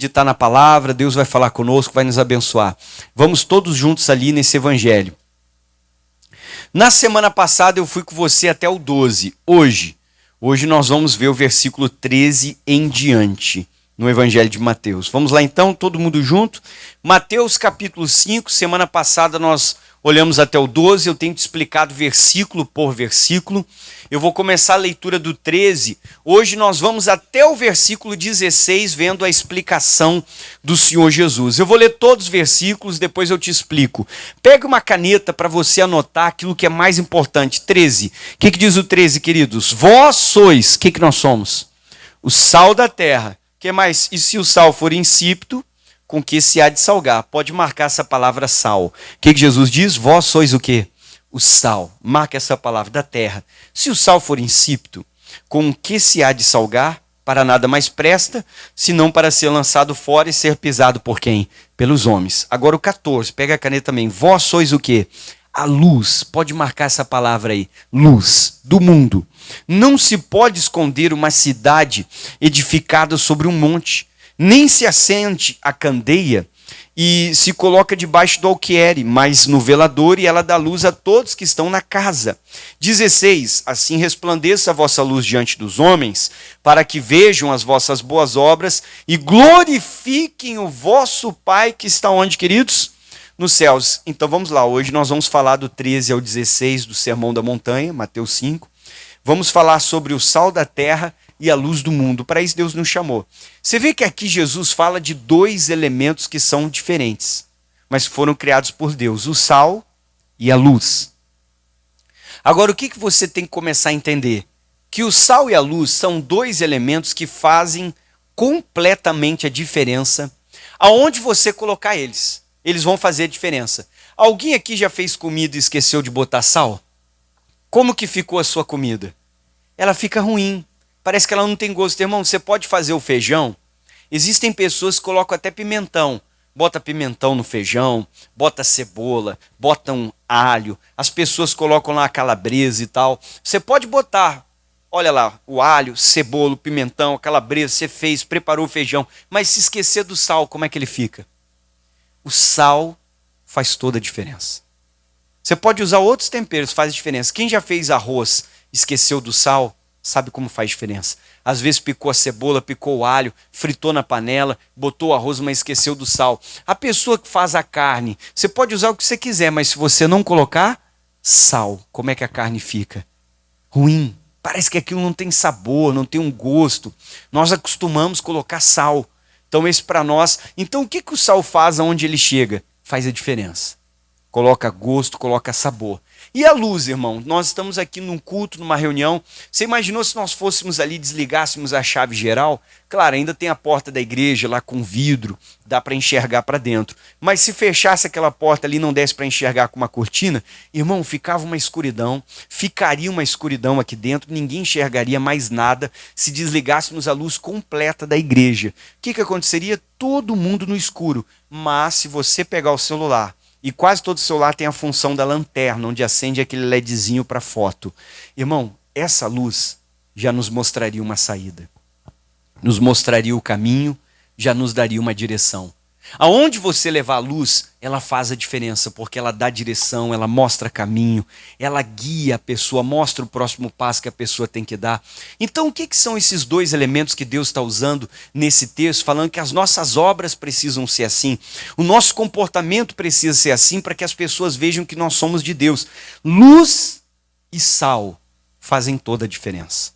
meditar na palavra, Deus vai falar conosco, vai nos abençoar. Vamos todos juntos ali nesse evangelho. Na semana passada eu fui com você até o 12. Hoje nós vamos ver o versículo 13 em diante, no evangelho de Mateus. Vamos lá então, todo mundo junto? Mateus capítulo 5, semana passada nós olhamos até o 12, eu tenho te explicado versículo por versículo. Eu vou começar a leitura do 13. Hoje nós vamos até o versículo 16, vendo a explicação do Senhor Jesus. Eu vou ler todos os versículos, depois eu te explico. Pega uma caneta para você anotar aquilo que é mais importante. 13. O que diz o 13, queridos? Vós sois, o que nós somos? O sal da terra. O que mais? E se o sal for insípido, com que se há de salgar? Pode marcar essa palavra sal. O que Jesus diz? Vós sois o quê? O sal. Marca essa palavra da terra. Se o sal for insípido, com que se há de salgar? Para nada mais presta, senão para ser lançado fora e ser pisado por quem? Pelos homens. Agora o 14, pega a caneta também. Vós sois o quê? A luz. Pode marcar essa palavra aí. Luz do mundo. Não se pode esconder uma cidade edificada sobre um monte, nem se acende a candeia e se coloca debaixo do alqueire, mas no velador, e ela dá luz a todos que estão na casa. 16. Assim resplandeça a vossa luz diante dos homens, para que vejam as vossas boas obras e glorifiquem o vosso Pai que está onde, queridos? Nos céus. Então vamos lá, hoje nós vamos falar do 13 ao 16 do Sermão da Montanha, Mateus 5. Vamos falar sobre o sal da terra e a luz do mundo. Para isso Deus nos chamou. Você vê que aqui Jesus fala de dois elementos que são diferentes, mas foram criados por Deus, o sal e a luz. Agora, o que você tem que começar a entender? Que o sal e a luz são dois elementos que fazem completamente a diferença aonde você colocar eles. Eles vão fazer a diferença. Alguém aqui já fez comida e esqueceu de botar sal? Como que ficou a sua comida? Ela fica ruim. Parece que ela não tem gosto. Irmão, você pode fazer o feijão. Existem pessoas que colocam até pimentão. Bota pimentão no feijão, bota cebola, botam alho. As pessoas colocam lá a calabresa e tal. Você pode botar, olha lá, o alho, cebola, o pimentão, a calabresa, você fez, preparou o feijão. Mas se esquecer do sal, como é que ele fica? O sal faz toda a diferença. Você pode usar outros temperos, faz diferença. Quem já fez arroz, esqueceu do sal, sabe como faz diferença. Às vezes picou a cebola, picou o alho, fritou na panela, botou o arroz, mas esqueceu do sal. A pessoa que faz a carne, você pode usar o que você quiser, mas se você não colocar sal, como é que a carne fica? Ruim. Parece que aquilo não tem sabor, não tem um gosto. Nós acostumamos colocar sal. Então esse para nós... Então o que o sal faz aonde ele chega? Faz a diferença. Coloca gosto, coloca sabor. E a luz, irmão? Nós estamos aqui num culto, numa reunião. Você imaginou se nós fôssemos ali, desligássemos a chave geral? Claro, ainda tem a porta da igreja lá com vidro, dá para enxergar para dentro. Mas se fechasse aquela porta ali e não desse para enxergar com uma cortina, irmão, ficava uma escuridão, ficaria uma escuridão aqui dentro, ninguém enxergaria mais nada se desligássemos a luz completa da igreja. O que aconteceria? Todo mundo no escuro. Mas se você pegar o celular, e quase todo celular tem a função da lanterna, onde acende aquele LEDzinho para foto. Irmão, essa luz já nos mostraria uma saída. Nos mostraria o caminho, já nos daria uma direção. Aonde você levar a luz, ela faz a diferença, porque ela dá direção, ela mostra caminho, ela guia a pessoa, mostra o próximo passo que a pessoa tem que dar. Então, o que são esses dois elementos que Deus está usando nesse texto, falando que as nossas obras precisam ser assim, o nosso comportamento precisa ser assim, para que as pessoas vejam que nós somos de Deus. Luz e sal fazem toda a diferença.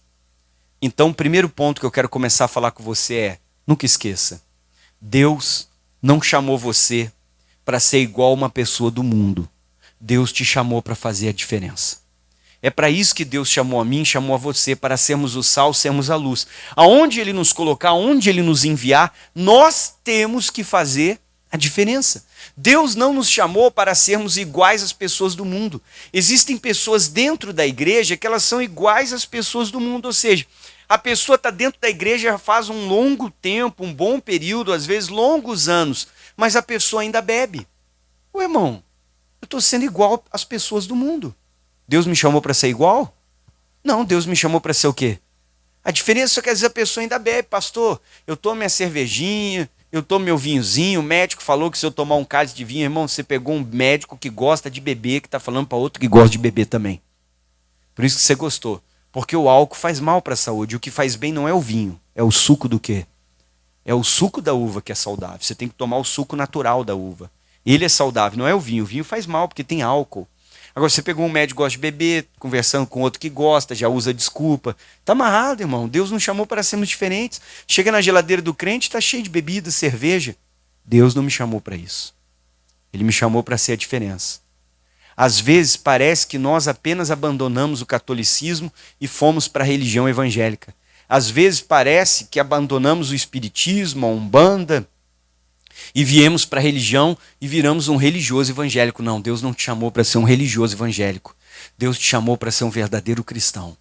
Então, o primeiro ponto que eu quero começar a falar com você é, nunca esqueça, Deus não chamou você para ser igual uma pessoa do mundo. Deus te chamou para fazer a diferença. É para isso que Deus chamou a mim, chamou a você, para sermos o sal, sermos a luz. Aonde Ele nos colocar, aonde Ele nos enviar, nós temos que fazer a diferença. Deus não nos chamou para sermos iguais às pessoas do mundo. Existem pessoas dentro da igreja que elas são iguais às pessoas do mundo, ou seja, a pessoa está dentro da igreja faz um longo tempo, um bom período, às vezes longos anos, mas a pessoa ainda bebe. Ô irmão, eu estou sendo igual às pessoas do mundo. Deus me chamou para ser igual? Não, Deus me chamou para ser o quê? A diferença é que às vezes a pessoa ainda bebe. Pastor, eu tomo minha cervejinha, Eu tomo meu vinhozinho, o médico falou que se eu tomar um cálice de vinho, irmão, você pegou um médico que gosta de beber, que está falando para outro que gosta de beber também. Por isso que você gostou. Porque o álcool faz mal para a saúde. O que faz bem não é o vinho, é o suco do quê? É o suco da uva que é saudável. Você tem que tomar o suco natural da uva. Ele é saudável, não é o vinho. O vinho faz mal porque tem álcool. Agora, você pegou um médico que gosta de beber, conversando com outro que gosta, já usa desculpa. Está amarrado, irmão. Deus nos chamou para sermos diferentes. Chega na geladeira do crente, está cheio de bebida, cerveja. Deus não me chamou para isso. Ele me chamou para ser a diferença. Às vezes parece que nós apenas abandonamos o catolicismo e fomos para a religião evangélica. Às vezes parece que abandonamos o espiritismo, a umbanda, e viemos para a religião e viramos um religioso evangélico. Não, Deus não te chamou para ser um religioso evangélico. Deus te chamou para ser um verdadeiro cristão.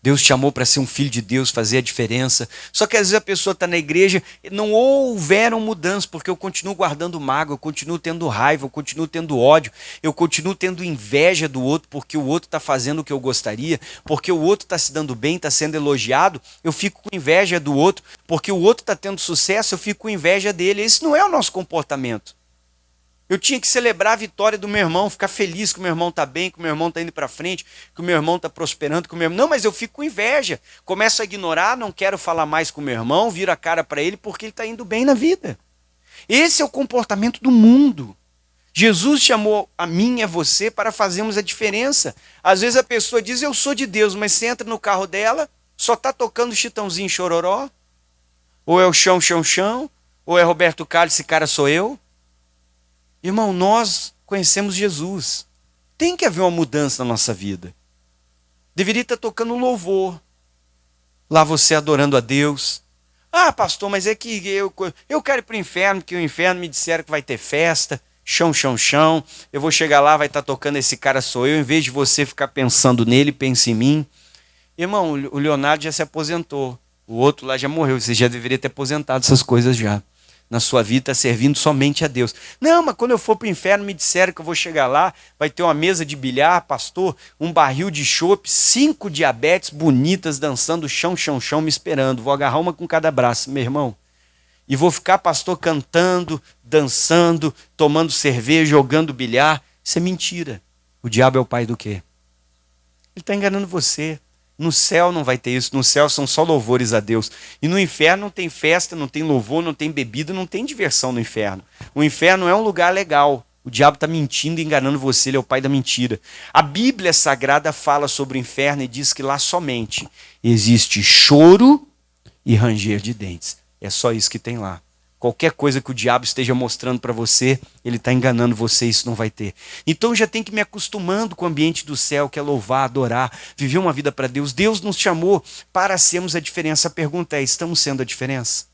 Deus te chamou para ser um filho de Deus, fazer a diferença. Só que às vezes a pessoa está na igreja e não houveram mudanças, porque eu continuo guardando mágoa, eu continuo tendo raiva, eu continuo tendo ódio, eu continuo tendo inveja do outro, porque o outro está fazendo o que eu gostaria, porque o outro está se dando bem, está sendo elogiado, eu fico com inveja do outro, porque o outro está tendo sucesso, eu fico com inveja dele. Esse não é o nosso comportamento. Eu tinha que celebrar a vitória do meu irmão, ficar feliz que o meu irmão está bem, que o meu irmão está indo para frente, que o meu irmão está prosperando, que o meu irmão... Não, mas eu fico com inveja. Começo a ignorar, não quero falar mais com o meu irmão, viro a cara para ele porque ele está indo bem na vida. Esse é o comportamento do mundo. Jesus chamou a mim e a você para fazermos a diferença. Às vezes a pessoa diz, eu sou de Deus, mas você entra no carro dela, só está tocando Chitãozinho Chororó, ou é o Chão, Chão, Chão, ou é Roberto Carlos, esse cara sou eu. Irmão, nós conhecemos Jesus. Tem que haver uma mudança na nossa vida. Deveria estar tocando louvor. Lá você adorando a Deus. Ah, pastor, mas é que eu quero ir para o inferno, porque o inferno me disseram que vai ter festa. Chão, chão, chão. Eu vou chegar lá, vai estar tocando esse cara sou eu. Em vez de você ficar pensando nele, pense em mim. Irmão, o Leonardo já se aposentou. O outro lá já morreu. Você já deveria ter aposentado essas coisas já. Na sua vida, servindo somente a Deus. Não, mas quando eu for para o inferno, me disseram que eu vou chegar lá, vai ter uma mesa de bilhar, pastor, um barril de chopp, 5 diabetes bonitas dançando chão, chão, chão, me esperando. Vou agarrar uma com cada braço, meu irmão. E vou ficar, pastor, cantando, dançando, tomando cerveja, jogando bilhar. Isso é mentira. O diabo é o pai do quê? Ele está enganando você. No céu não vai ter isso, no céu são só louvores a Deus. E no inferno não tem festa, não tem louvor, não tem bebida, não tem diversão no inferno. O inferno é um lugar legal. O diabo está mentindo e enganando você, ele é o pai da mentira. A Bíblia Sagrada fala sobre o inferno e diz que lá somente existe choro e ranger de dentes. É só isso que tem lá. Qualquer coisa que o diabo esteja mostrando para você, ele está enganando você, isso não vai ter. Então eu já tenho que me acostumando com o ambiente do céu, que é louvar, adorar, viver uma vida para Deus. Deus nos chamou para sermos a diferença. A pergunta é, estamos sendo a diferença?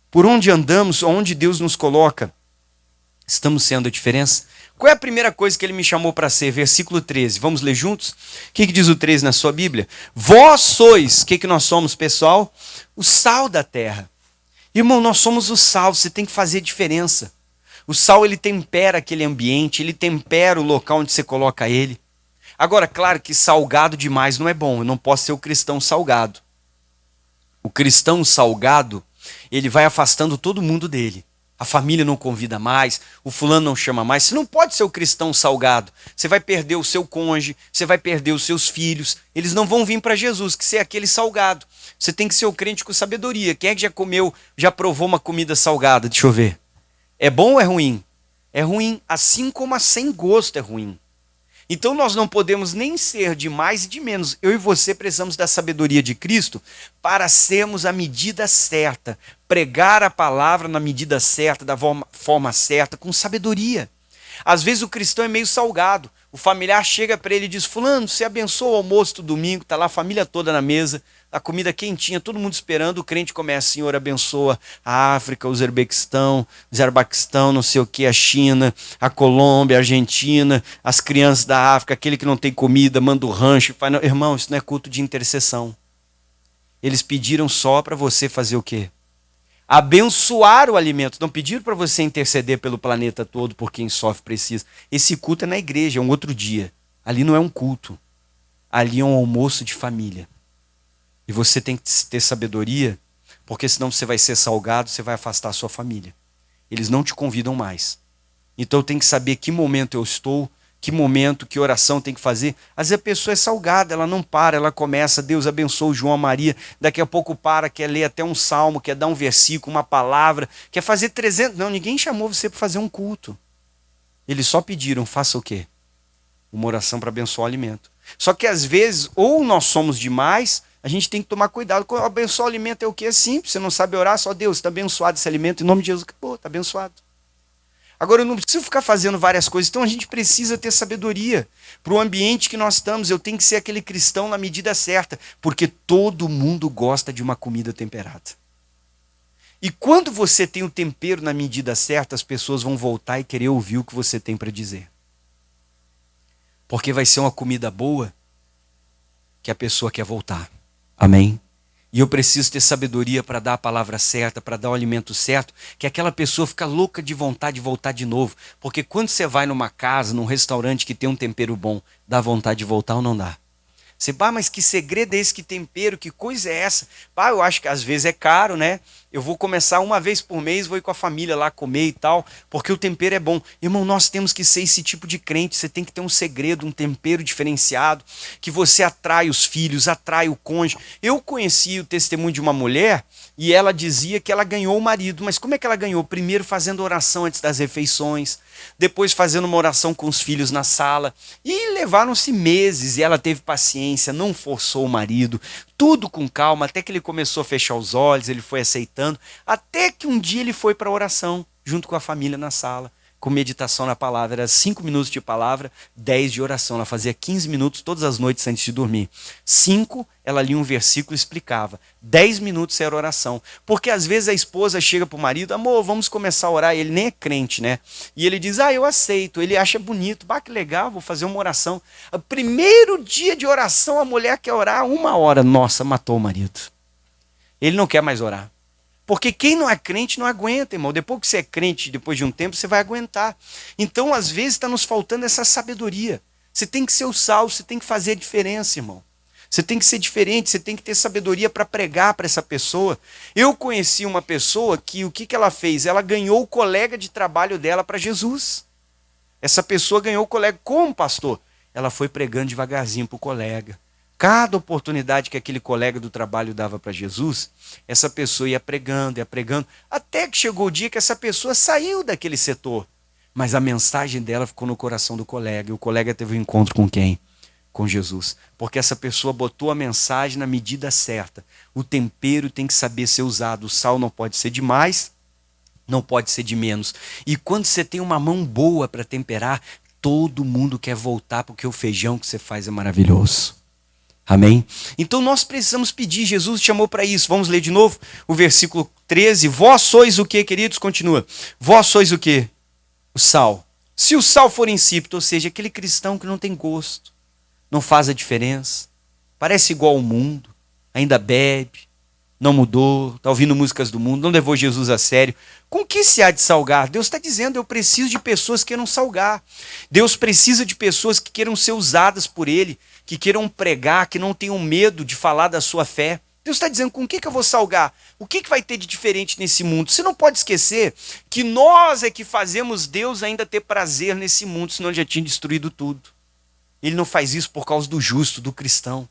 Por onde andamos, onde Deus nos coloca, estamos sendo a diferença? Qual é a primeira coisa que ele me chamou para ser? Versículo 13. Vamos ler juntos? O que diz o 13 na sua Bíblia? Vós sois, o que nós somos, pessoal? O sal da terra. Irmão, nós somos o sal, você tem que fazer diferença. O sal, ele tempera aquele ambiente, ele tempera o local onde você coloca ele. Agora, claro que salgado demais não é bom, eu não posso ser o cristão salgado. O cristão salgado, ele vai afastando todo mundo dele. A família não convida mais, o fulano não chama mais. Você não pode ser o cristão salgado. Você vai perder o seu cônjuge, você vai perder os seus filhos. Eles não vão vir para Jesus, que você é aquele salgado. Você tem que ser o crente com sabedoria. Quem é que já comeu, já provou uma comida salgada? Deixa eu ver. É bom ou é ruim? É ruim, assim como a sem gosto é ruim. Então nós não podemos nem ser de mais e de menos. Eu e você precisamos da sabedoria de Cristo para sermos a medida certa. Pregar a palavra na medida certa, da forma certa, com sabedoria. Às vezes o cristão é meio salgado. O familiar chega para ele e diz, fulano, você abençoa o almoço do domingo, está lá a família toda na mesa, a comida quentinha, todo mundo esperando, o crente começa, Senhor, abençoa a África, o Uzbequistão, não sei o que, a China, a Colômbia, a Argentina, as crianças da África, aquele que não tem comida, manda o rancho. Faz... Não, irmão, isso não é culto de intercessão. Eles pediram só para você fazer o quê? Abençoar o alimento. Não pediram para você interceder pelo planeta todo por quem sofre precisa. Esse culto é na igreja, é um outro dia. Ali não é um culto. Ali é um almoço de família. E você tem que ter sabedoria Porque senão você vai ser salgado, você vai afastar a sua família. Eles não te convidam mais. Então eu tenho que saber que momento eu estou, que momento, que oração tem que fazer. Às vezes a pessoa é salgada, ela não para, ela começa, Deus abençoe o João, a Maria, daqui a pouco para, quer ler até um salmo, quer dar um versículo, uma palavra, quer fazer 300... Não, ninguém chamou você para fazer um culto. Eles só pediram, faça o quê? Uma oração para abençoar o alimento. Só que às vezes, ou nós somos demais, a gente tem que tomar cuidado. Abençoar o alimento é o quê? É simples, você não sabe orar, só Deus, está abençoado esse alimento, em nome de Jesus, acabou, está abençoado. Agora, eu não preciso ficar fazendo várias coisas, então a gente precisa ter sabedoria. Para o ambiente que nós estamos, eu tenho que ser aquele cristão na medida certa, porque todo mundo gosta de uma comida temperada. E quando você tem o tempero na medida certa, as pessoas vão voltar e querer ouvir o que você tem para dizer. Porque vai ser uma comida boa que a pessoa quer voltar. Amém? E eu preciso ter sabedoria para dar a palavra certa, para dar o alimento certo, que aquela pessoa fica louca de vontade de voltar de novo. Porque quando você vai numa casa, num restaurante que tem um tempero bom, dá vontade de voltar ou não dá? Você, mas que segredo é esse, que tempero, que coisa é essa? Eu acho que às vezes é caro, né? Eu vou começar uma vez por mês, vou ir com a família lá comer e tal, porque o tempero é bom. Irmão, nós temos que ser esse tipo de crente, você tem que ter um segredo, um tempero diferenciado, que você atrai os filhos, atrai o cônjuge. Eu conheci o testemunho de uma mulher e ela dizia que ela ganhou o marido, mas como é que ela ganhou? Primeiro fazendo oração antes das refeições, depois fazendo uma oração com os filhos na sala, e levaram-se meses, e ela teve paciência, não forçou o marido, tudo com calma, até que ele começou a fechar os olhos, ele foi aceitando, até que um dia ele foi para a oração, junto com a família na sala, com meditação na palavra. Era 5 minutos de palavra, 10 de oração. Ela fazia 15 minutos todas as noites antes de dormir. 5, ela lia um versículo e explicava. 10 minutos era oração. Porque às vezes a esposa chega para o marido, amor, vamos começar a orar. Ele nem é crente, né? E ele diz, eu aceito. Ele acha bonito. Que legal, vou fazer uma oração. O primeiro dia de oração, a mulher quer orar 1 hora. Nossa, matou o marido. Ele não quer mais orar. Porque quem não é crente não aguenta, irmão. Depois que você é crente, depois de um tempo, você vai aguentar. Então, às vezes, está nos faltando essa sabedoria. Você tem que ser o sal, você tem que fazer a diferença, irmão. Você tem que ser diferente, você tem que ter sabedoria para pregar para essa pessoa. Eu conheci uma pessoa que, o que ela fez? Ela ganhou o colega de trabalho dela para Jesus. Essa pessoa ganhou o colega. Como, pastor? Ela foi pregando devagarzinho para o colega. Cada oportunidade que aquele colega do trabalho dava para Jesus, essa pessoa ia pregando, até que chegou o dia que essa pessoa saiu daquele setor. Mas a mensagem dela ficou no coração do colega, e o colega teve um encontro com quem? Com Jesus. Porque essa pessoa botou a mensagem na medida certa. O tempero tem que saber ser usado, o sal não pode ser demais, não pode ser de menos. E quando você tem uma mão boa para temperar, todo mundo quer voltar, porque o feijão que você faz é maravilhoso. Amém? Então nós precisamos pedir, Jesus chamou para isso. Vamos ler de novo o versículo 13. Vós sois o que, queridos? Continua. Vós sois o que? O sal. Se o sal for insípido, ou seja, aquele cristão que não tem gosto, não faz a diferença, parece igual ao mundo, ainda bebe, não mudou, está ouvindo músicas do mundo, não levou Jesus a sério, com que se há de salgar? Deus está dizendo, eu preciso de pessoas que queiram salgar. Deus precisa de pessoas que queiram ser usadas por Ele, que queiram pregar, que não tenham medo de falar da sua fé. Deus está dizendo, com o que eu vou salgar? O que vai ter de diferente nesse mundo? Você não pode esquecer que nós é que fazemos Deus ainda ter prazer nesse mundo, senão Ele já tinha destruído tudo. Ele não faz isso por causa do justo, do cristão.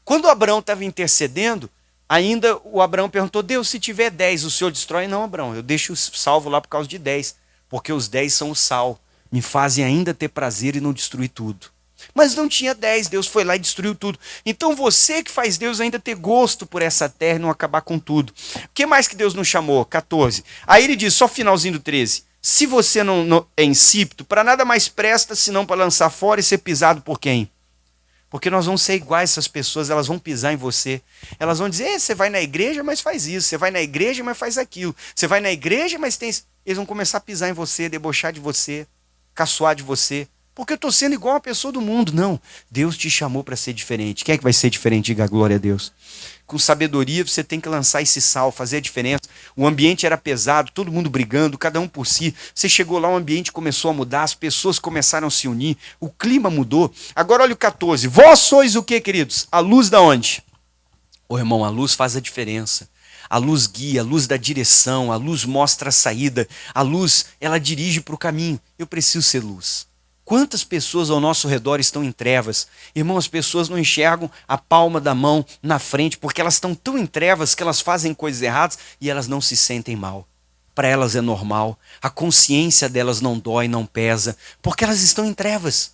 Quando Abraão estava intercedendo, ainda o Abraão perguntou, Deus, se tiver 10, o Senhor destrói? Não, Abraão, eu deixo salvo lá por causa de 10, porque os 10 são o sal, me fazem ainda ter prazer e não destruir tudo. Mas não tinha 10, Deus foi lá e destruiu tudo. Então você que faz Deus ainda ter gosto por essa terra e não acabar com tudo. O que mais que Deus nos chamou? 14. Aí ele diz, só finalzinho do 13. Se você não é insípido, para nada mais presta senão para lançar fora e ser pisado por quem? Porque nós vamos ser iguais a essas pessoas, elas vão pisar em você. Elas vão dizer, você vai na igreja, mas faz isso. Você vai na igreja, mas faz aquilo. Você vai na igreja, mas tem... Eles vão começar a pisar em você, debochar de você, caçoar de você. Porque eu estou sendo igual a pessoa do mundo. Não, Deus te chamou para ser diferente. Quem é que vai ser diferente? Diga glória a Deus. Com sabedoria você tem que lançar esse sal, fazer a diferença. O ambiente era pesado, todo mundo brigando, cada um por si. Você chegou lá, o ambiente começou a mudar, as pessoas começaram a se unir, o clima mudou. Agora olha o 14. Vós sois o que, queridos? A luz da onde? Ô irmão, a luz faz a diferença. A luz guia, a luz dá direção, a luz mostra a saída, a luz, ela dirige para o caminho. Eu preciso ser luz. Quantas pessoas ao nosso redor estão em trevas? Irmão, as pessoas não enxergam a palma da mão na frente, porque elas estão tão em trevas que elas fazem coisas erradas e elas não se sentem mal. Para elas é normal, a consciência delas não dói, não pesa, porque elas estão em trevas.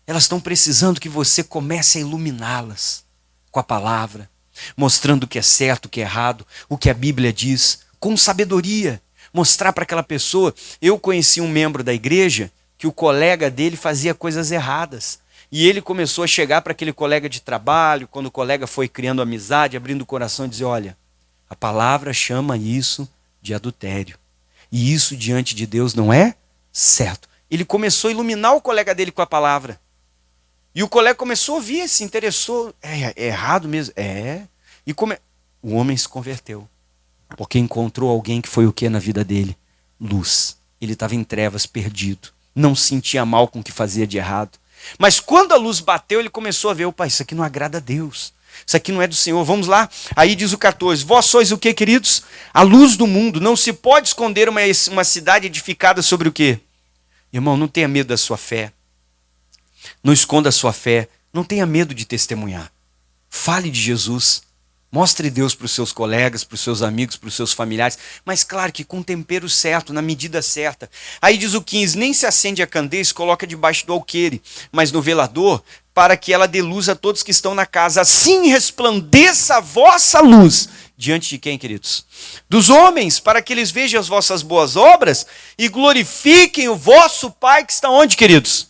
Elas estão precisando que você comece a iluminá-las com a palavra, mostrando o que é certo, o que é errado, o que a Bíblia diz, com sabedoria. Mostrar para aquela pessoa. Eu conheci um membro da igreja que o colega dele fazia coisas erradas. E ele começou a chegar para aquele colega de trabalho, quando o colega foi criando amizade, abrindo o coração e dizer, olha, a palavra chama isso de adultério. E isso diante de Deus não é certo. Ele começou a iluminar o colega dele com a palavra. E o colega começou a ouvir, se interessou. É errado mesmo? É. E o homem se converteu. Porque encontrou alguém que foi o que na vida dele? Luz. Ele estava em trevas, perdido. Não sentia mal com o que fazia de errado. Mas quando a luz bateu, ele começou a ver, opa, isso aqui não agrada a Deus. Isso aqui não é do Senhor. Vamos lá. Aí diz o 14. Vós sois o que, queridos? A luz do mundo. Não se pode esconder uma cidade edificada sobre o quê? Irmão, não tenha medo da sua fé. Não esconda a sua fé. Não tenha medo de testemunhar. Fale de Jesus. Mostre Deus para os seus colegas, para os seus amigos, para os seus familiares. Mas claro que com o tempero certo, na medida certa. Aí diz o 15. Nem se acende a candeia e se coloca debaixo do alqueire, mas no velador, para que ela dê luz a todos que estão na casa. Assim resplandeça a vossa luz. Diante de quem, queridos? Dos homens, para que eles vejam as vossas boas obras e glorifiquem o vosso Pai que está onde, queridos?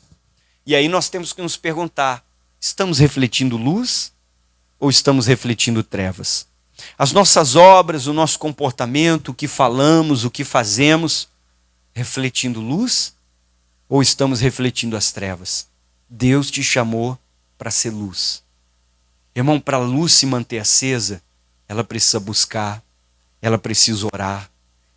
E aí nós temos que nos perguntar, estamos refletindo luz ou estamos refletindo trevas? As nossas obras, o nosso comportamento, o que falamos, o que fazemos, refletindo luz ou estamos refletindo as trevas? Deus te chamou para ser luz. Irmão, para a luz se manter acesa, ela precisa buscar, ela precisa orar,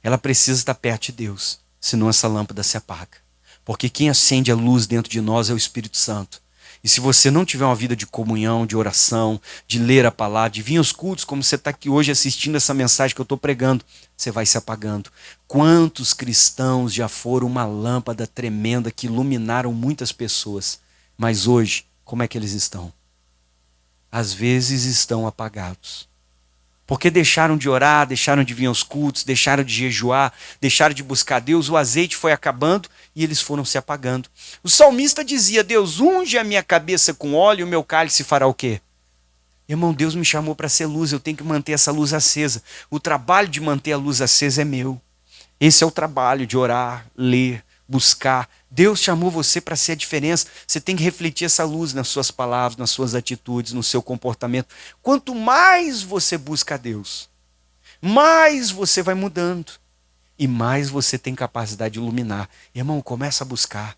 ela precisa estar perto de Deus, senão essa lâmpada se apaga. Porque quem acende a luz dentro de nós é o Espírito Santo. E se você não tiver uma vida de comunhão, de oração, de ler a palavra, de vir aos cultos, como você está aqui hoje assistindo essa mensagem que eu estou pregando, você vai se apagando. Quantos cristãos já foram uma lâmpada tremenda que iluminaram muitas pessoas, mas hoje, como é que eles estão? Às vezes estão apagados. Porque deixaram de orar, deixaram de vir aos cultos, deixaram de jejuar, deixaram de buscar Deus, o azeite foi acabando e eles foram se apagando. O salmista dizia, Deus, unge a minha cabeça com óleo e o meu cálice fará o quê? Irmão, Deus me chamou para ser luz, eu tenho que manter essa luz acesa. O trabalho de manter a luz acesa é meu. Esse é o trabalho de orar, ler, buscar. Deus chamou você para ser a diferença. Você tem que refletir essa luz nas suas palavras, nas suas atitudes, no seu comportamento. Quanto mais você busca a Deus, mais você vai mudando. E mais você tem capacidade de iluminar. Irmão, começa a buscar.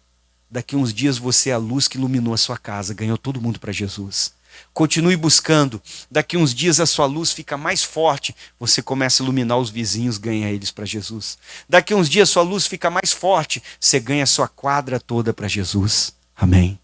Daqui uns dias você é a luz que iluminou a sua casa, ganhou todo mundo para Jesus. Continue buscando. Daqui uns dias a sua luz fica mais forte. Você começa a iluminar os vizinhos, ganha eles para Jesus. Daqui uns dias a sua luz fica mais forte. Você ganha a sua quadra toda para Jesus. Amém.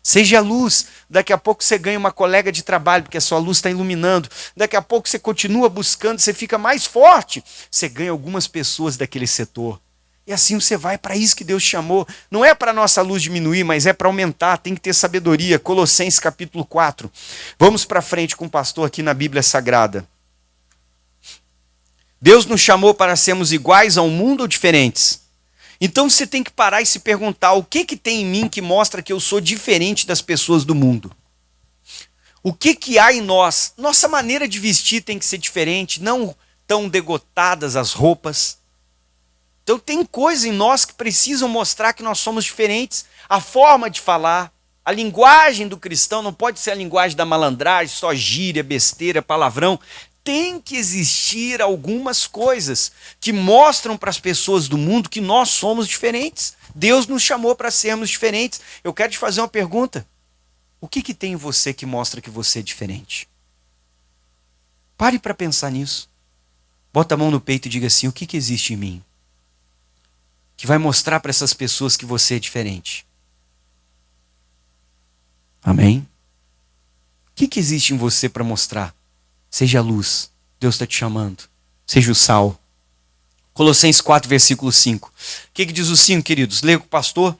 Seja a luz. Daqui a pouco você ganha uma colega de trabalho, porque a sua luz está iluminando. Daqui a pouco você continua buscando, você fica mais forte. Você ganha algumas pessoas daquele setor. E assim você vai, para isso que Deus chamou. Não é para a nossa luz diminuir, mas é para aumentar, tem que ter sabedoria. Colossenses capítulo 4. Vamos para frente com o pastor aqui na Bíblia Sagrada. Deus nos chamou para sermos iguais ao mundo ou diferentes? Então você tem que parar e se perguntar, o que tem em mim que mostra que eu sou diferente das pessoas do mundo? O que há em nós? Nossa maneira de vestir tem que ser diferente, não tão degotadas as roupas. Então tem coisas em nós que precisam mostrar que nós somos diferentes. A forma de falar, a linguagem do cristão não pode ser a linguagem da malandragem, só gíria, besteira, palavrão. Tem que existir algumas coisas que mostram para as pessoas do mundo que nós somos diferentes. Deus nos chamou para sermos diferentes. Eu quero te fazer uma pergunta. O que tem em você que mostra que você é diferente? Pare para pensar nisso. Bota a mão no peito e diga assim, o que existe em mim? Que vai mostrar para essas pessoas que você é diferente. Amém? O que existe em você para mostrar? Seja a luz. Deus está te chamando. seja o sal. Colossenses 4, versículo 5. O que diz o 5, queridos? Leia com o pastor.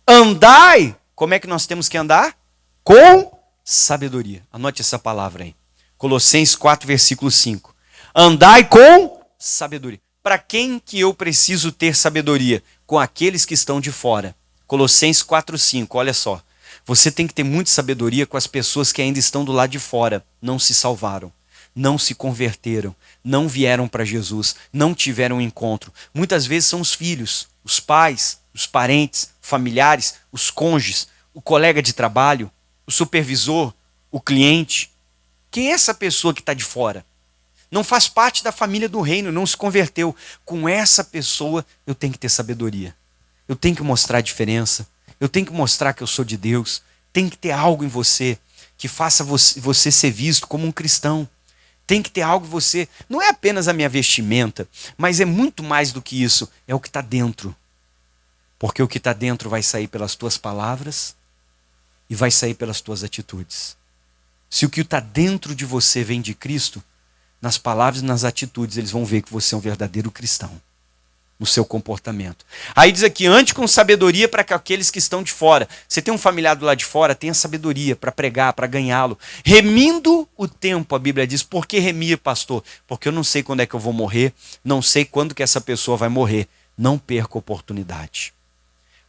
Andai. Como é que nós temos que andar? Com sabedoria. Anote essa palavra aí. Colossenses 4, versículo 5. Andai com sabedoria. Para quem que eu preciso ter sabedoria? Com aqueles que estão de fora. Colossenses 4, 5. Olha só. Você tem que ter muita sabedoria com as pessoas que ainda estão do lado de fora. Não se salvaram. Não se converteram, não vieram para Jesus, não tiveram um encontro. Muitas vezes são os filhos, os pais, os parentes, familiares, os cônjuges, o colega de trabalho, o supervisor, o cliente. Quem é essa pessoa que está de fora? Não faz parte da família do reino, não se converteu. Com essa pessoa eu tenho que ter sabedoria. Eu tenho que mostrar a diferença. Eu tenho que mostrar que eu sou de Deus. Tem que ter algo em você que faça você ser visto como um cristão. Tem que ter algo em você. Não é apenas a minha vestimenta, mas é muito mais do que isso. É o que está dentro. Porque o que está dentro vai sair pelas tuas palavras e vai sair pelas tuas atitudes. Se o que está dentro de você vem de Cristo, nas palavras e nas atitudes, eles vão ver que você é um verdadeiro cristão. No seu comportamento. Aí diz aqui, ande com sabedoria para aqueles que estão de fora. Você tem um familiar do lado de fora, tenha sabedoria para pregar, para ganhá-lo. Remindo o tempo, a Bíblia diz. Por que remir, pastor? Porque eu não sei quando é que eu vou morrer, não sei quando que essa pessoa vai morrer. Não perca a oportunidade.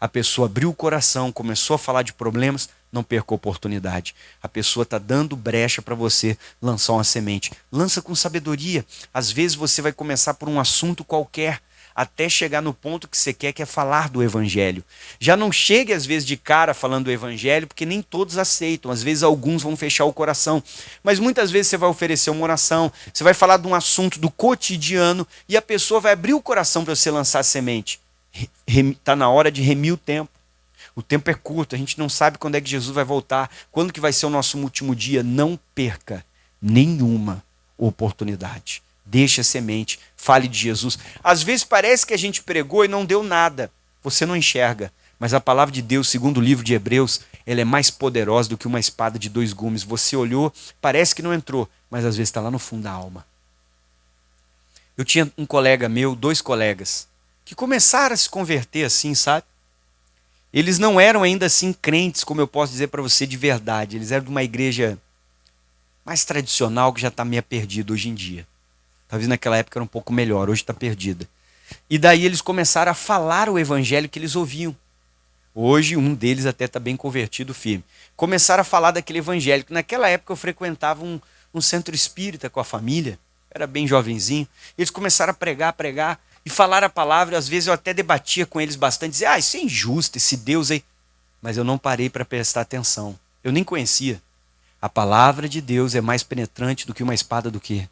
A pessoa abriu o coração, começou a falar de problemas, não perca a oportunidade. A pessoa está dando brecha para você lançar uma semente. Lança com sabedoria. Às vezes você vai começar por um assunto qualquer, até chegar no ponto que você quer, que é falar do evangelho. Já não chegue às vezes de cara falando do evangelho, porque nem todos aceitam. Às vezes alguns vão fechar o coração. Mas muitas vezes você vai oferecer uma oração, você vai falar de um assunto do cotidiano e a pessoa vai abrir o coração para você lançar a semente. Está na hora de remir o tempo. O tempo é curto, a gente não sabe quando é que Jesus vai voltar, quando que vai ser o nosso último dia. Não perca nenhuma oportunidade. Deixe a semente, fale de Jesus. Às vezes parece que a gente pregou e não deu nada. Você não enxerga. Mas a palavra de Deus, segundo o livro de Hebreus, ela é mais poderosa do que uma espada de 2 gumes. Você olhou, parece que não entrou, mas às vezes está lá no fundo da alma. Eu tinha um colega meu, 2 colegas, que começaram a se converter assim, sabe? Eles não eram ainda assim crentes, como eu posso dizer para você, de verdade. Eles eram de uma igreja mais tradicional, que já está meio perdida hoje em dia. Talvez naquela época era um pouco melhor, hoje está perdida. E daí eles começaram a falar o evangelho que eles ouviam. Hoje um deles até está bem convertido, firme. Começaram a falar daquele evangelho, que naquela época eu frequentava um centro espírita com a família, era bem jovenzinho. Eles começaram a pregar e falar a palavra. Às vezes eu até debatia com eles bastante, dizia, isso é injusto, esse Deus aí. Mas eu não parei para prestar atenção, eu nem conhecia. A palavra de Deus é mais penetrante do que uma espada do que...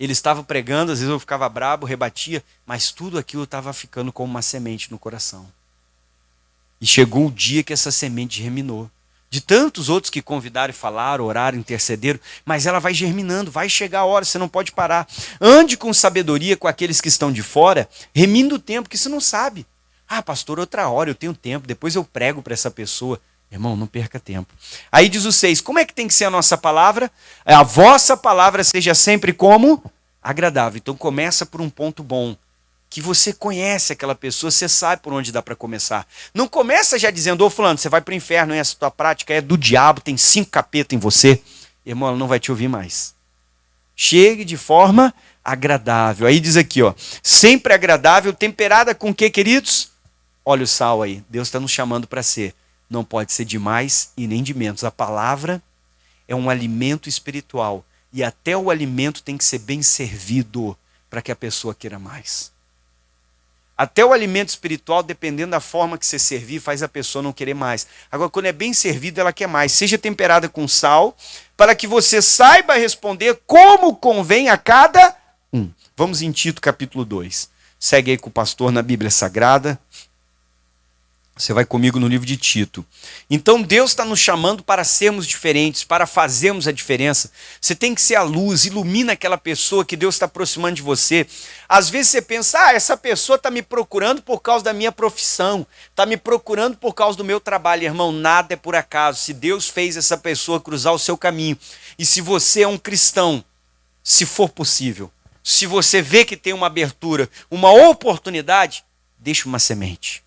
Ele estava pregando, às vezes eu ficava brabo, rebatia, mas tudo aquilo estava ficando como uma semente no coração. E chegou o dia que essa semente germinou. De tantos outros que convidaram e falaram, oraram, intercederam, mas ela vai germinando, vai chegar a hora, você não pode parar. Ande com sabedoria com aqueles que estão de fora, remindo o tempo, que você não sabe. Pastor, outra hora, eu tenho tempo, depois eu prego para essa pessoa. Irmão, não perca tempo. Aí diz o 6, como é que tem que ser a nossa palavra? A vossa palavra seja sempre como? Agradável. Então começa por um ponto bom, que você conhece aquela pessoa, você sabe por onde dá para começar. Não começa já dizendo, fulano, você vai para o inferno, essa tua prática é do diabo, tem 5 capetas em você. Irmão, ela não vai te ouvir mais. Chegue de forma agradável. Aí diz aqui, sempre agradável, temperada com o que, queridos? Olha o sal aí, Deus está nos chamando para ser. Não pode ser de mais e nem de menos. A palavra é um alimento espiritual. E até o alimento tem que ser bem servido para que a pessoa queira mais. Até o alimento espiritual, dependendo da forma que você servir, faz a pessoa não querer mais. Agora, quando é bem servido, ela quer mais. Seja temperada com sal, para que você saiba responder como convém a cada um. Vamos em Tito capítulo 2. Segue aí com o pastor na Bíblia Sagrada. Você vai comigo no livro de Tito. Então Deus está nos chamando para sermos diferentes, para fazermos a diferença. Você tem que ser a luz, ilumina aquela pessoa que Deus está aproximando de você. Às vezes você pensa, essa pessoa está me procurando por causa da minha profissão, está me procurando por causa do meu trabalho. Irmão, nada é por acaso. Se Deus fez essa pessoa cruzar o seu caminho, e se você é um cristão, se for possível, se você vê que tem uma abertura, uma oportunidade, deixa uma semente.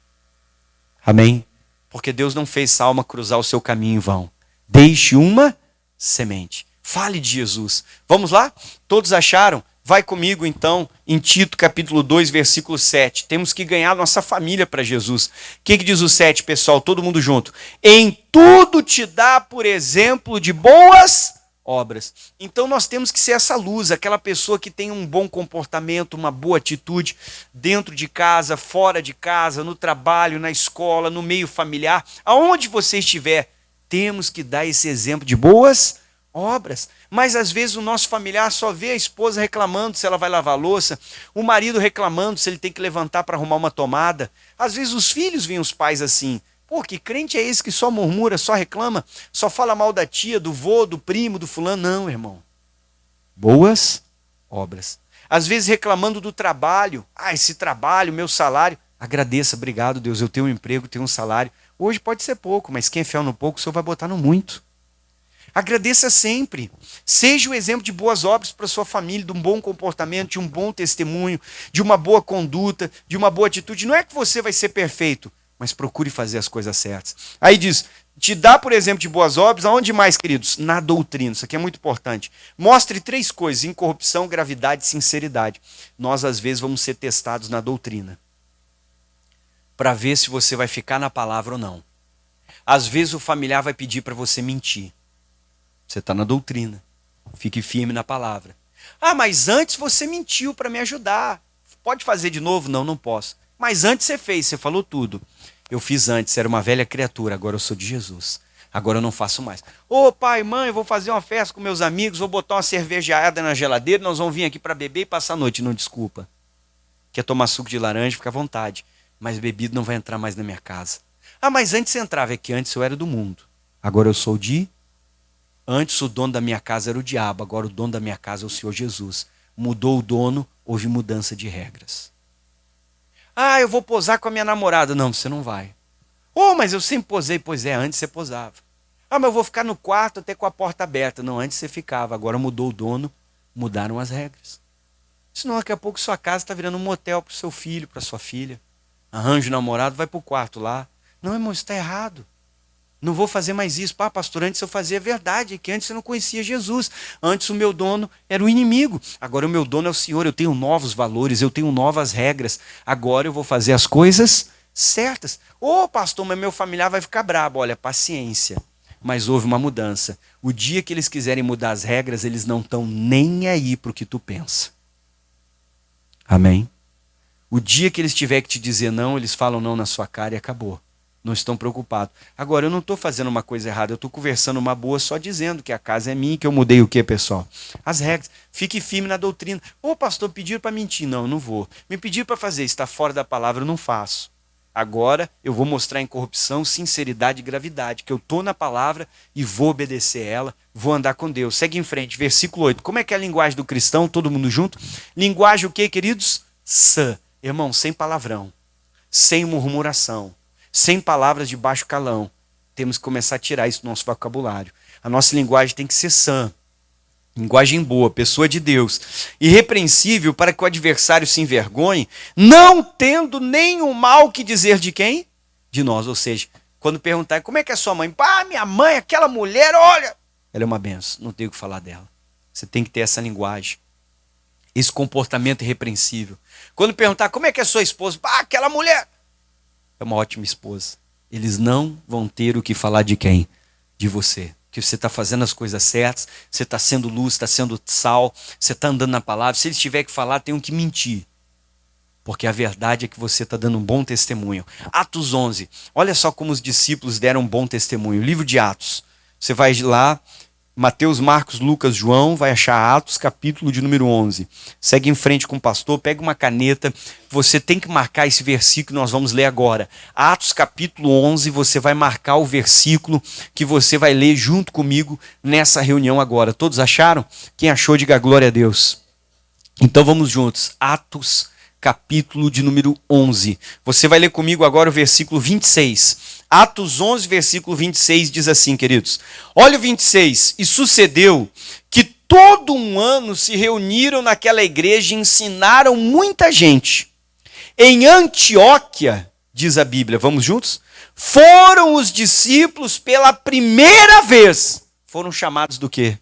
Amém? Porque Deus não fez essa alma cruzar o seu caminho em vão. Deixe uma semente. Fale de Jesus. Vamos lá? Todos acharam? Vai comigo então em Tito capítulo 2, versículo 7. Temos que ganhar nossa família para Jesus. O que diz o 7, pessoal? Todo mundo junto. Em tudo te dá por exemplo de boas obras. Então nós temos que ser essa luz, aquela pessoa que tem um bom comportamento, uma boa atitude dentro de casa, fora de casa, no trabalho, na escola, no meio familiar, aonde você estiver, temos que dar esse exemplo de boas obras. Mas às vezes o nosso familiar só vê a esposa reclamando se ela vai lavar a louça, o marido reclamando se ele tem que levantar para arrumar uma tomada. Às vezes os filhos veem os pais assim. Pô, que crente é esse que só murmura, só reclama, só fala mal da tia, do vô, do primo, do fulano? Não, irmão. Boas obras. Às vezes reclamando do trabalho. Esse trabalho, meu salário. Agradeça, obrigado Deus, eu tenho um emprego, tenho um salário. Hoje pode ser pouco, mas quem é fiel no pouco, o Senhor vai botar no muito. Agradeça sempre. Seja o exemplo de boas obras para sua família, de um bom comportamento, de um bom testemunho, de uma boa conduta, de uma boa atitude. Não é que você vai ser perfeito, mas procure fazer as coisas certas. Aí diz, te dá, por exemplo, de boas obras, aonde mais, queridos? Na doutrina, isso aqui é muito importante. Mostre 3 coisas, incorrupção, gravidade e sinceridade. Nós, às vezes, vamos ser testados na doutrina, para ver se você vai ficar na palavra ou não. Às vezes o familiar vai pedir para você mentir. Você está na doutrina, fique firme na palavra. Mas antes você mentiu para me ajudar. Pode fazer de novo? Não, não posso. Mas antes você fez, você falou tudo. Eu fiz antes, era uma velha criatura, agora eu sou de Jesus. Agora eu não faço mais. Pai, mãe, eu vou fazer uma festa com meus amigos, vou botar uma cervejada na geladeira, nós vamos vir aqui para beber e passar a noite. Não, desculpa. Quer tomar suco de laranja, fica à vontade. Mas bebido não vai entrar mais na minha casa. Mas antes você entrava, é que antes eu era do mundo. Agora eu sou de... Antes o dono da minha casa era o diabo, agora o dono da minha casa é o Senhor Jesus. Mudou o dono, houve mudança de regras. Eu vou posar com a minha namorada. Não, você não vai. Mas eu sempre posei. Pois é, antes você posava. Mas eu vou ficar no quarto até com a porta aberta. Não, antes você ficava. Agora mudou o dono, mudaram as regras. Senão daqui a pouco sua casa está virando um motel para o seu filho, para sua filha. Arranja o namorado, vai para o quarto lá. Não, irmão, isso está errado. Não vou fazer mais isso. Pastor, antes eu fazia verdade, que antes eu não conhecia Jesus. Antes o meu dono era o inimigo. Agora o meu dono é o Senhor. Eu tenho novos valores, eu tenho novas regras. Agora eu vou fazer as coisas certas. Pastor, mas meu familiar vai ficar brabo. Olha, paciência. Mas houve uma mudança. O dia que eles quiserem mudar as regras, eles não estão nem aí para o que tu pensa. Amém? O dia que eles tiverem que te dizer não, eles falam não na sua cara e acabou. Não estão preocupados. Agora, eu não estou fazendo uma coisa errada, eu estou conversando uma boa só dizendo que a casa é minha e que eu mudei o quê, pessoal? As regras. Fique firme na doutrina. Pastor, pediram para mentir. Não, eu não vou. Me pediram para fazer, está fora da palavra, eu não faço. Agora, eu vou mostrar em corrupção, sinceridade e gravidade, que eu estou na palavra e vou obedecer ela, vou andar com Deus. Segue em frente, versículo 8. Como é que é a linguagem do cristão? Todo mundo junto? Linguagem o quê, queridos? Sã. Irmão, sem palavrão, sem murmuração, sem palavras de baixo calão. Temos que começar a tirar isso do nosso vocabulário. A nossa linguagem tem que ser sã. Linguagem boa, pessoa de Deus. Irrepreensível para que o adversário se envergonhe, não tendo nenhum mal que dizer de quem? De nós. Ou seja, quando perguntar, como é que é sua mãe? Minha mãe, aquela mulher, olha. Ela é uma benção, não tenho o que falar dela. Você tem que ter essa linguagem. Esse comportamento irrepreensível. Quando perguntar, como é que é sua esposa? Aquela mulher. É uma ótima esposa. Eles não vão ter o que falar de quem? De você. Que você está fazendo as coisas certas, você está sendo luz, está sendo sal, você está andando na palavra. Se eles tiverem que falar, tenham que mentir. Porque a verdade é que você está dando um bom testemunho. Atos 11. Olha só como os discípulos deram um bom testemunho. Livro de Atos. Você vai lá, Mateus, Marcos, Lucas, João, vai achar Atos, capítulo de número 11. Segue em frente com o pastor, pega uma caneta, você tem que marcar esse versículo que nós vamos ler agora. Atos, capítulo 11, você vai marcar o versículo que você vai ler junto comigo nessa reunião agora. Todos acharam? Quem achou, diga glória a Deus. Então vamos juntos. Atos, capítulo de número 11. Você vai ler comigo agora o versículo 26. Atos 11, versículo 26 diz assim, queridos. Olha o 26. E sucedeu que todo um ano se reuniram naquela igreja e ensinaram muita gente. Em Antioquia, diz a Bíblia, vamos juntos? Foram os discípulos pela primeira vez. Foram chamados do quê?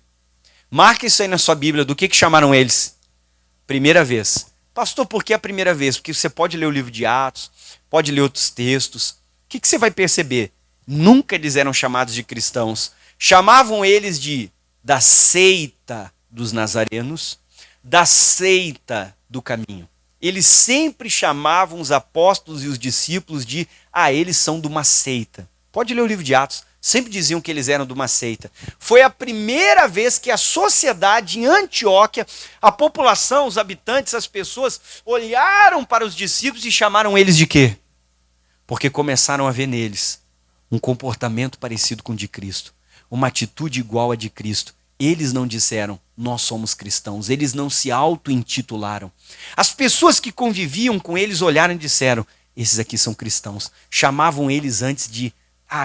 Marca isso aí na sua Bíblia, do que chamaram eles? Primeira vez. Pastor, por que a primeira vez? Porque você pode ler o livro de Atos, pode ler outros textos. O que você vai perceber? Nunca eles eram chamados de cristãos. Chamavam eles da seita dos nazarenos, da seita do caminho. Eles sempre chamavam os apóstolos e os discípulos eles são de uma seita. Pode ler o livro de Atos. Sempre diziam que eles eram de uma seita. Foi a primeira vez que a sociedade em Antioquia, a população, os habitantes, as pessoas, olharam para os discípulos e chamaram eles de quê? Porque começaram a ver neles um comportamento parecido com o de Cristo, uma atitude igual à de Cristo. Eles não disseram, nós somos cristãos. Eles não se auto-intitularam. As pessoas que conviviam com eles olharam e disseram, esses aqui são cristãos. Chamavam eles antes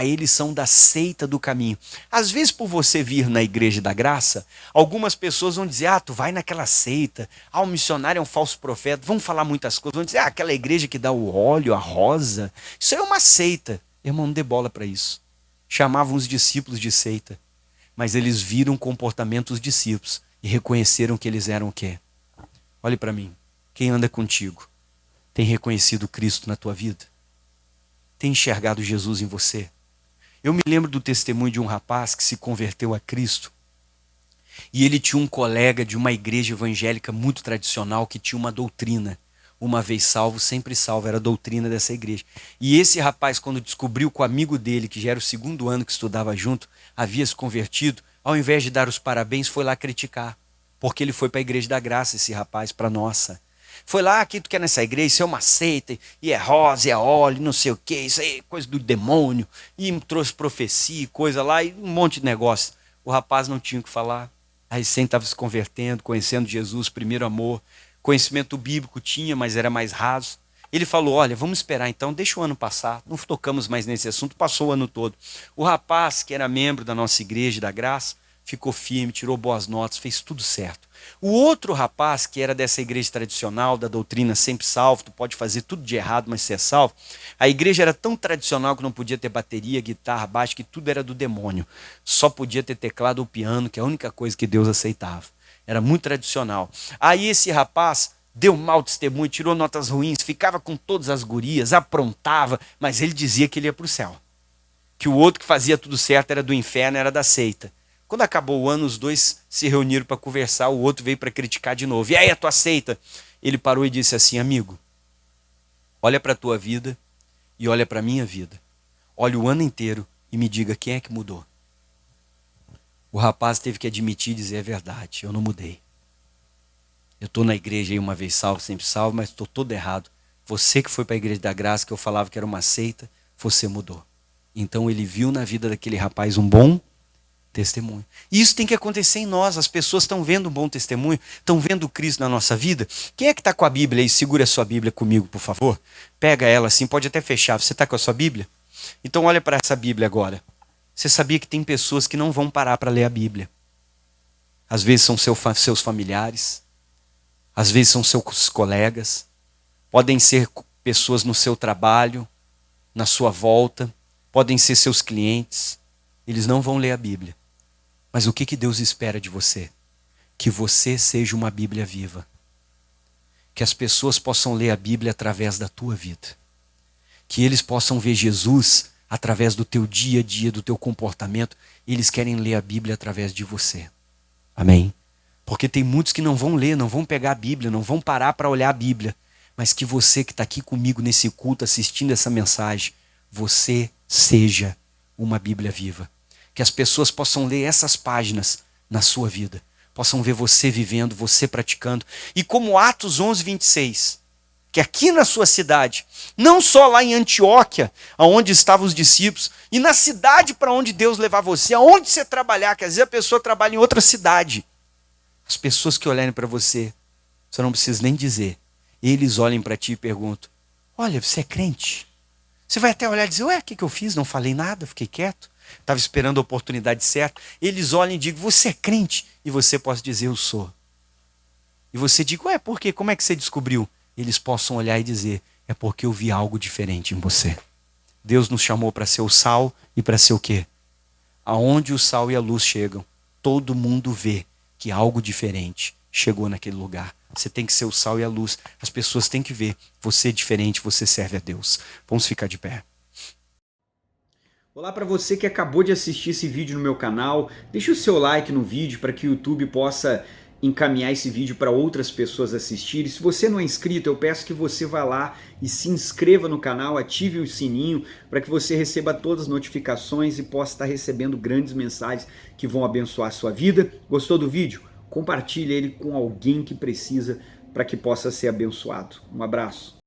eles são da seita do caminho. Às vezes, por você vir na igreja da graça, algumas pessoas vão dizer, tu vai naquela seita, o missionário é um falso profeta, vão falar muitas coisas, vão dizer, aquela igreja que dá o óleo, a rosa, isso é uma seita. Irmão, não dê bola para isso. Chamavam os discípulos de seita, mas eles viram o comportamento dos discípulos e reconheceram que eles eram o quê? Olhe para mim, quem anda contigo tem reconhecido Cristo na tua vida? Tem enxergado Jesus em você? Eu me lembro do testemunho de um rapaz que se converteu a Cristo e ele tinha um colega de uma igreja evangélica muito tradicional que tinha uma doutrina. Uma vez salvo, sempre salvo, era a doutrina dessa igreja. E esse rapaz, quando descobriu que o amigo dele, que já era o segundo ano que estudava junto, havia se convertido, ao invés de dar os parabéns, foi lá criticar. Porque ele foi para a igreja da graça, esse rapaz, para a nossa. Foi lá, aqui tu quer nessa igreja, isso é uma seita, e é rosa, e é óleo, não sei o que, isso aí é coisa do demônio, e me trouxe profecia, coisa lá, e um monte de negócio. O rapaz não tinha o que falar, a recém estava se convertendo, conhecendo Jesus, primeiro amor, conhecimento bíblico tinha, mas era mais raso. Ele falou, olha, vamos esperar então, deixa o ano passar, não tocamos mais nesse assunto, passou o ano todo. O rapaz, que era membro da nossa igreja, da graça, ficou firme, tirou boas notas, fez tudo certo. O outro rapaz, que era dessa igreja tradicional, da doutrina sempre salvo, tu pode fazer tudo de errado, mas ser salvo. A igreja era tão tradicional que não podia ter bateria, guitarra, baixo, que tudo era do demônio. Só podia ter teclado ou piano, que é a única coisa que Deus aceitava. Era muito tradicional. Aí esse rapaz deu mau testemunho, tirou notas ruins, ficava com todas as gurias, aprontava, mas ele dizia que ele ia para o céu. Que o outro que fazia tudo certo era do inferno, era da seita. Quando acabou o ano, os dois se reuniram para conversar, o outro veio para criticar de novo. E aí, a tua seita? Ele parou e disse assim, amigo, olha para a tua vida e olha para a minha vida. Olha o ano inteiro e me diga quem é que mudou. O rapaz teve que admitir e dizer, é verdade, eu não mudei. Eu estou na igreja aí uma vez salvo, sempre salvo, mas estou todo errado. Você que foi para a igreja da graça, que eu falava que era uma seita, você mudou. Então ele viu na vida daquele rapaz um bom testemunho. E isso tem que acontecer em nós. As pessoas estão vendo um bom testemunho, estão vendo Cristo na nossa vida. Quem é que está com a Bíblia aí? Segura a sua Bíblia comigo, por favor. Pega ela assim, pode até fechar. Você está com a sua Bíblia? Então olha para essa Bíblia agora. Você sabia que tem pessoas que não vão parar para ler a Bíblia? Às vezes são seus familiares, às vezes são seus colegas, podem ser pessoas no seu trabalho, na sua volta, podem ser seus clientes. Eles não vão ler a Bíblia. Mas o que Deus espera de você? Que você seja uma Bíblia viva. Que as pessoas possam ler a Bíblia através da tua vida. Que eles possam ver Jesus através do teu dia a dia, do teu comportamento. Eles querem ler a Bíblia através de você. Amém? Porque tem muitos que não vão ler, não vão pegar a Bíblia, não vão parar para olhar a Bíblia. Mas que você que está aqui comigo nesse culto, assistindo essa mensagem, você seja uma Bíblia viva. Que as pessoas possam ler essas páginas na sua vida. Possam ver você vivendo, você praticando. E como Atos 11, 26, que aqui na sua cidade, não só lá em Antioquia, onde estavam os discípulos, e na cidade para onde Deus levar você, aonde você trabalhar, quer dizer, a pessoa trabalha em outra cidade. As pessoas que olharem para você, você não precisa nem dizer, eles olhem para ti e perguntam, olha, você é crente? Você vai até olhar e dizer, ué, o que eu fiz? Não falei nada, fiquei quieto. estava esperando a oportunidade certa, eles olhem e digam, você é crente? E você possa dizer, eu sou. E você diga, ué, por quê? Como é que você descobriu? Eles possam olhar e dizer, é porque eu vi algo diferente em você. Deus nos chamou para ser o sal e para ser o quê? Aonde o sal e a luz chegam, todo mundo vê que algo diferente chegou naquele lugar. Você tem que ser o sal e a luz. As pessoas têm que ver, você é diferente, você serve a Deus. Vamos ficar de pé. Olá para você que acabou de assistir esse vídeo no meu canal. Deixa o seu like no vídeo para que o YouTube possa encaminhar esse vídeo para outras pessoas assistirem. Se você não é inscrito, eu peço que você vá lá e se inscreva no canal, ative o sininho para que você receba todas as notificações e possa estar recebendo grandes mensagens que vão abençoar a sua vida. Gostou do vídeo? Compartilhe ele com alguém que precisa para que possa ser abençoado. Um abraço.